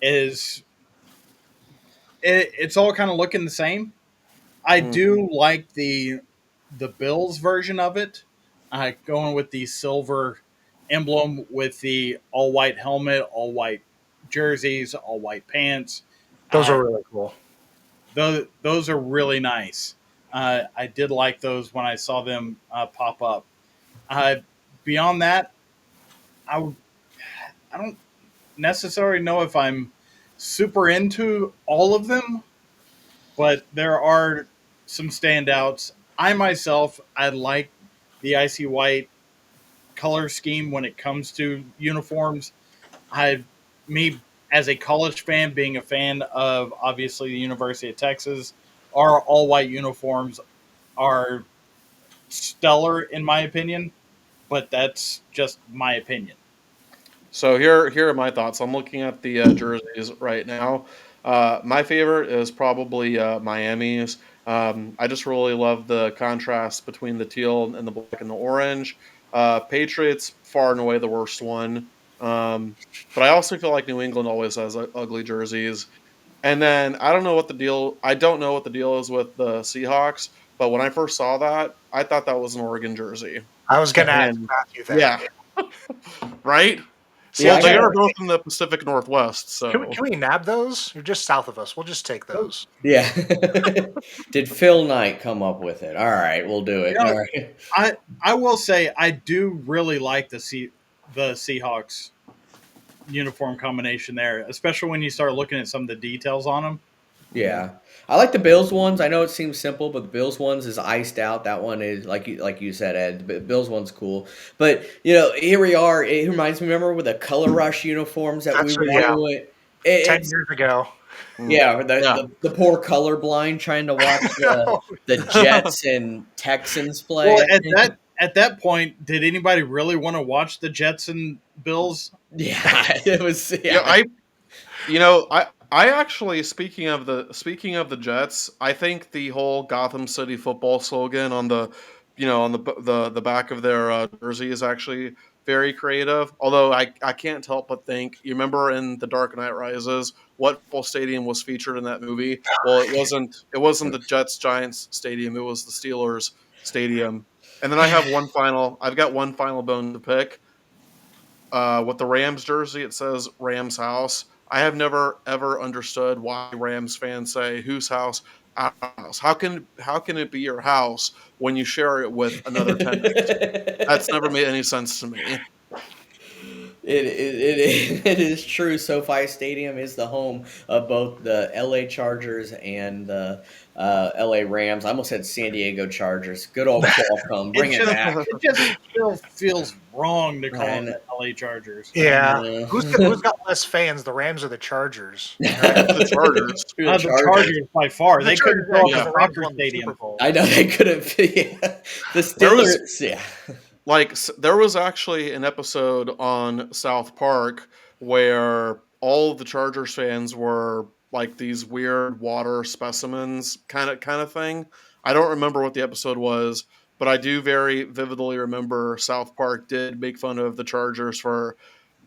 is it's all kind of looking the same. I hmm. do like the Bills version of it, going with the silver emblem with the all white helmet, all white jerseys, all white pants. Those Uh, are really cool. those are really nice. I did like those when I saw them pop up. Uh, Beyond that, I I don't necessarily know if I'm super into all of them, but there are some standouts. I like the icy white color scheme when it comes to uniforms. I, me as a college fan, being a fan of obviously the University of Texas, our all white uniforms are stellar in my opinion, but that's just my opinion. So here are my thoughts. I'm looking at the jerseys right now. My favorite is probably Miami's. I just really love the contrast between the teal and the black and the orange. Patriots far and away the worst one. But I also feel like New England always has ugly jerseys. And then I don't know what the deal. I don't know what the deal is with the Seahawks. But when I first saw that, I thought that was an Oregon jersey. I was going to ask And Matthew yeah, that. right. Yeah, Well, I they CJ, got are both in the Pacific Northwest, can so we nab those? You're just south of us. We'll just take So, those. Yeah. Did Phil Knight come up with it? All right, we'll do you it. know, All right. I will say I do really like the Seahawks uniform combination there, especially when you start looking at some of the details on them. mhm. Yeah. I like the Bills ones. I know it seems simple, but the Bills ones is iced out. That one is like you said, Ed. The Bills one's cool. But here we are. It reminds me, remember with the color rush uniforms that we That's were yeah, doing? ten It's years ago. yeah, the, Yeah. the the poor colorblind trying to watch the Jets and Texans Well, play. at that point, did anybody really want to watch the Jets and Bills? Yeah, it was. Yeah, Yeah, I actually speaking of the Jets, I think the whole Gotham City football slogan on the back of their jersey is actually very creative. Although I can't help but think, you remember in The Dark Knight Rises what football stadium was featured in that movie? Well, it wasn't the Jets Giants stadium, it was the Steelers stadium. And then I've got one final bone to pick. With the Rams jersey, it says Rams house. I have never ever understood why Rams fans say whose house, our house. How can it be your house when you share it with another tenant? That's never made any sense to me. It is true. SoFi Stadium is the home of both the LA Chargers and the LA Rams. I almost said San Diego Chargers. Good old Qualcomm, It bring it just back. it just still feels wrong to call them And the LA Chargers. I Yeah. know. Who's got less fans, the Rams or the Chargers? Right? The Chargers. The The Chargers. Chargers by far. The They couldn't Chargers, fill up because Yeah. a the Rams soccer won the Super stadium. Bowl. I know they could have. Yeah. The There was Steelers. Yeah. there was actually an episode on South Park where all of the Chargers fans were like these weird water specimens kind of thing. I don't remember what the episode was, but I do very vividly remember South Park did make fun of the Chargers for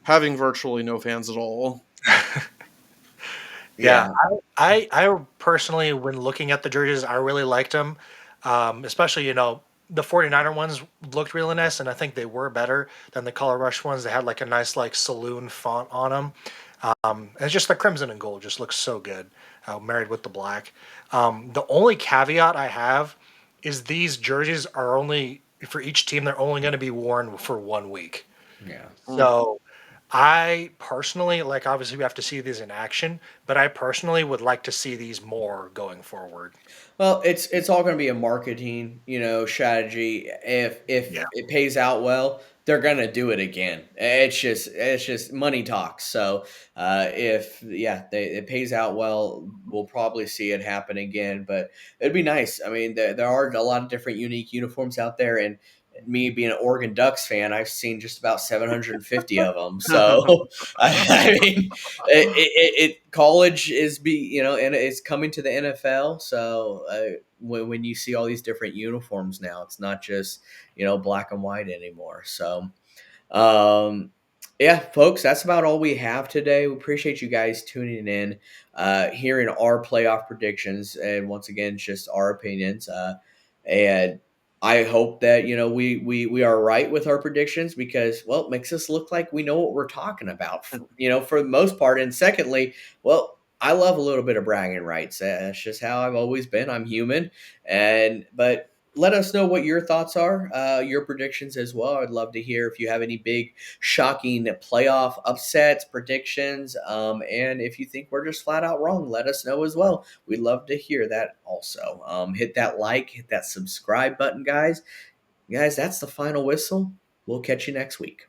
having virtually no fans at all. Yeah, Yeah. I personally, when looking at the jerseys, I really liked them. Especially, the 49er ones looked really nice, and I think they were better than the Color Rush ones. They had like a nice like saloon font on them. And it's just the crimson and gold just looks so good, married with the black. The only caveat I have is these jerseys are only for each team. They're only going to be worn for 1 week. Yeah. So I personally, like, obviously we have to see these in action, but I personally would like to see these more going forward. Well, it's all going to be a marketing, strategy. If Yeah. it pays out well, they're going to do it again. It's just money talks. So if it pays out well, we'll probably see it happen again. But it'd be nice. I mean, there are a lot of different unique uniforms out there, and me being an Oregon Ducks fan, I've seen just about 750 of them. So I mean, college is and it's coming to the NFL. So when you see all these different uniforms now, it's not just black and white anymore. So um, yeah, folks, that's about all we have today. We appreciate you guys tuning in, hearing our playoff predictions, and once again, just our opinions. And I hope that we are right with our predictions because it makes us look like we know what we're talking about. For the most part, and secondly, I love a little bit of bragging rights. That's just how I've always been. I'm human, but let us know what your thoughts are, your predictions as well. I'd love to hear if you have any big, shocking playoff upsets, predictions, and if you think we're just flat out wrong, let us know as well. We'd love to hear that also. Hit that like, hit that subscribe button, guys. Guys, that's the final whistle. We'll catch you next week.